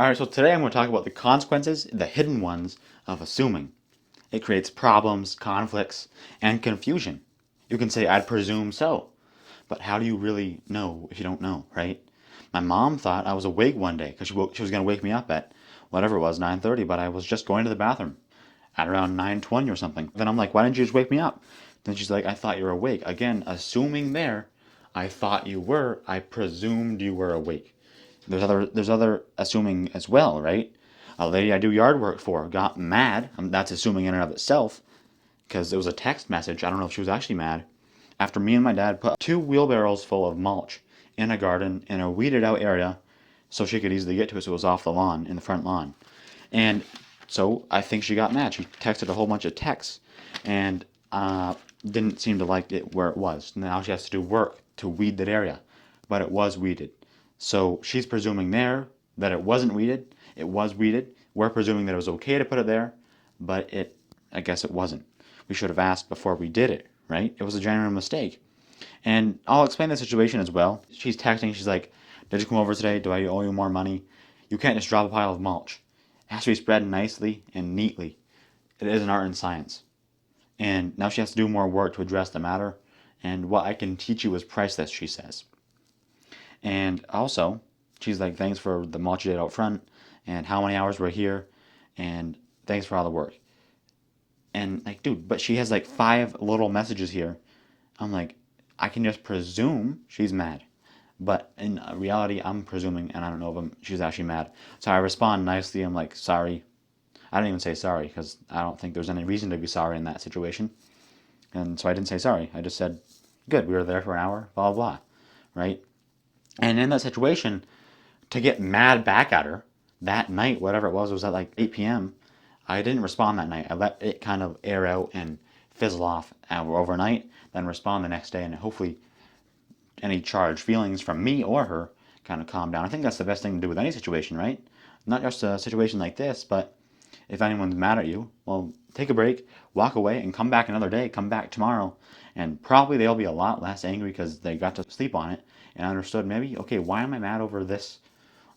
Alright, so today I'm going to talk about the consequences, the hidden ones, of assuming. It creates problems, conflicts, and confusion. You can say, I'd presume so. But how do you really know if you don't know, right? My mom thought I was awake one day because she was going to wake me up at whatever it was, 9:30, but I was just going to the bathroom at around 9:20 or something. Then I'm like, why didn't you just wake me up? Then she's like, I thought you were awake. Again, assuming there, I thought you were, I presumed you were awake. There's other assuming as well, right? A lady I do yard work for got mad. That's assuming in and of itself, because it was a text message. I don't know if she was actually mad. After me and my dad put two wheelbarrows full of mulch in a garden in a weeded out area so she could easily get to it, so it was off the lawn, in the front lawn. And so I think she got mad. She texted a whole bunch of texts and didn't seem to like it where it was. Now she has to do work to weed that area, but it was weeded. So she's presuming there that it wasn't weeded. It was weeded. We're presuming that it was okay to put it there, but I guess it wasn't. We should have asked before we did it, right? It was a genuine mistake. And I'll explain the situation as well. She's texting, she's like, did you come over today? Do I owe you more money? You can't just drop a pile of mulch. It has to be spread nicely and neatly. It is an art and science. And now she has to do more work to address the matter. And what I can teach you is priceless, she says. And also, she's like, thanks for the mulch you did out front and how many hours we're here. And thanks for all the work. And like, dude, but she has like 5 little messages here. I'm like, I can just presume she's mad. But in reality, I'm presuming, and I don't know if she's actually mad. So I respond nicely. I'm like, sorry. I didn't even say sorry because I don't think there's any reason to be sorry in that situation. And so I didn't say sorry. I just said, good, we were there for an hour, blah, blah, blah. Right? And in that situation, to get mad back at her that night, whatever it was at like 8 p.m., I didn't respond that night. I let it kind of air out and fizzle off overnight, then respond the next day, and hopefully any charged feelings from me or her kind of calm down. I think that's the best thing to do with any situation, right? Not just a situation like this, but if anyone's mad at you, well, take a break, walk away, and come back another day, come back tomorrow, and probably they'll be a lot less angry because they got to sleep on it and understood maybe, okay, why am I mad over this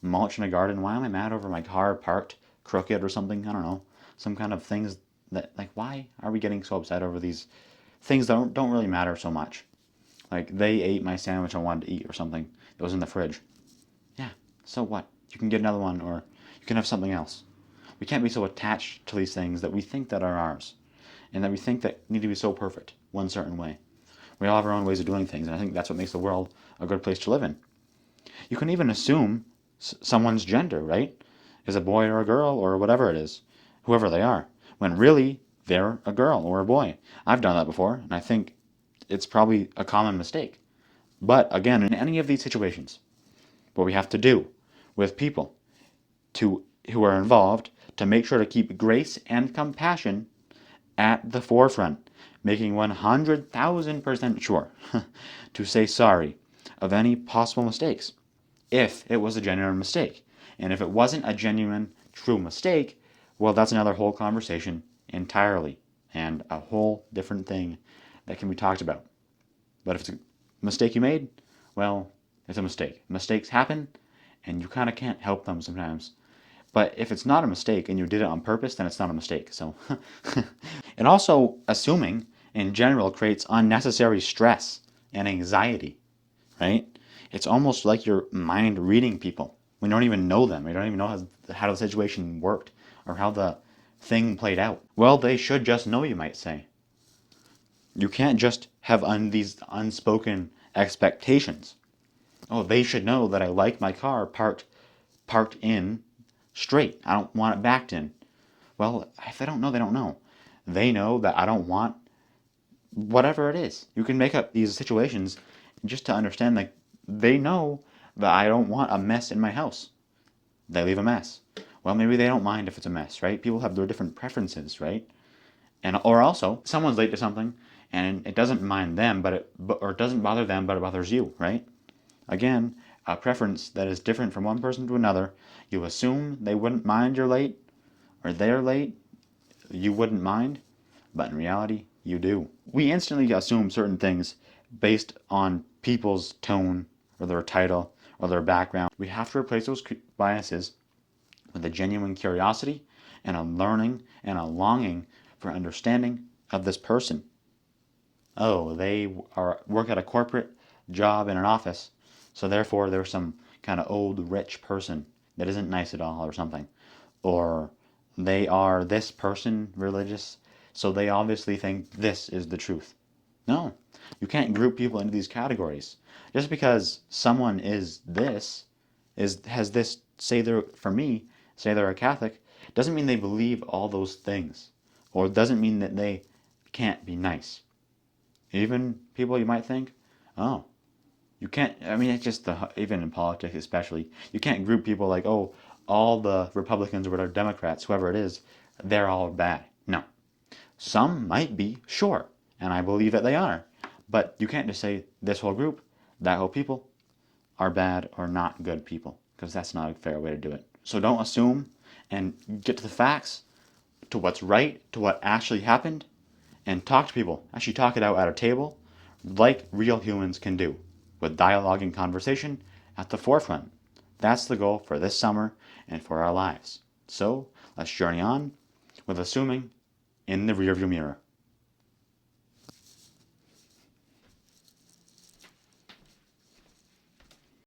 mulch in a garden? Why am I mad over my car parked crooked or something? I don't know. Some kind of things that, like, why are we getting so upset over these things that don't really matter so much? Like, they ate my sandwich I wanted to eat or something. It was in the fridge. Yeah, so what? You can get another one or you can have something else. We can't be so attached to these things that we think that are ours and that we think that need to be so perfect one certain way. We all have our own ways of doing things, and I think that's what makes the world a good place to live in. You can even assume someone's gender, right? Is a boy or a girl or whatever it is, whoever they are, when really they're a girl or a boy. I've done that before, and I think it's probably a common mistake. But again, in any of these situations, what we have to do with people who are involved to make sure to keep grace and compassion at the forefront, making 100,000% sure to say sorry of any possible mistakes if it was a genuine mistake. And if it wasn't a genuine, true mistake, well, that's another whole conversation entirely and a whole different thing that can be talked about. But if it's a mistake you made, well, it's a mistake. Mistakes happen, and you kind of can't help them sometimes. But if it's not a mistake and you did it on purpose, then it's not a mistake. So, and also assuming in general creates unnecessary stress and anxiety, right? It's almost like your mind reading people. We don't even know them. We don't even know how the situation worked or how the thing played out. Well, they should just know, you might say. You can't just have these unspoken expectations. Oh, they should know that I like my car parked in straight. I don't want it backed in. Well, if they don't know, they don't know. They know that I don't want whatever it is. You can make up these situations just to understand that they know that I don't want a mess in my house. They leave a mess. Well, maybe they don't mind if it's a mess, right? People have their different preferences, right? And or also, someone's late to something and it doesn't mind them, or it doesn't bother them, but it bothers you, right? Again, a preference that is different from one person to another. You assume they wouldn't mind you're late, or they're late, you wouldn't mind, but in reality, you do. We instantly assume certain things based on people's tone, or their title, or their background. We have to replace those biases with a genuine curiosity and a learning and a longing for understanding of this person. Oh, they work at a corporate job in an office, so therefore they're some kind of old rich person that isn't nice at all or something. Or they are this person religious, so they obviously think this is the truth. No, you can't group people into these categories. Just because someone is this, has this, say they're, for me, say they're a Catholic, doesn't mean they believe all those things. Or doesn't mean that they can't be nice. Even people you might think, oh, you can't, I mean, it's just even in politics especially, you can't group people like, oh, all the Republicans or whatever, Democrats, whoever it is, they're all bad. No. Some might be, sure, and I believe that they are. But you can't just say this whole group, that whole people, are bad or not good people, because that's not a fair way to do it. So don't assume, and get to the facts, to what's right, to what actually happened, and talk to people. Actually talk it out at a table, like real humans can do, with dialogue and conversation at the forefront. That's the goal for this summer and for our lives. So let's journey on with assuming in the rearview mirror.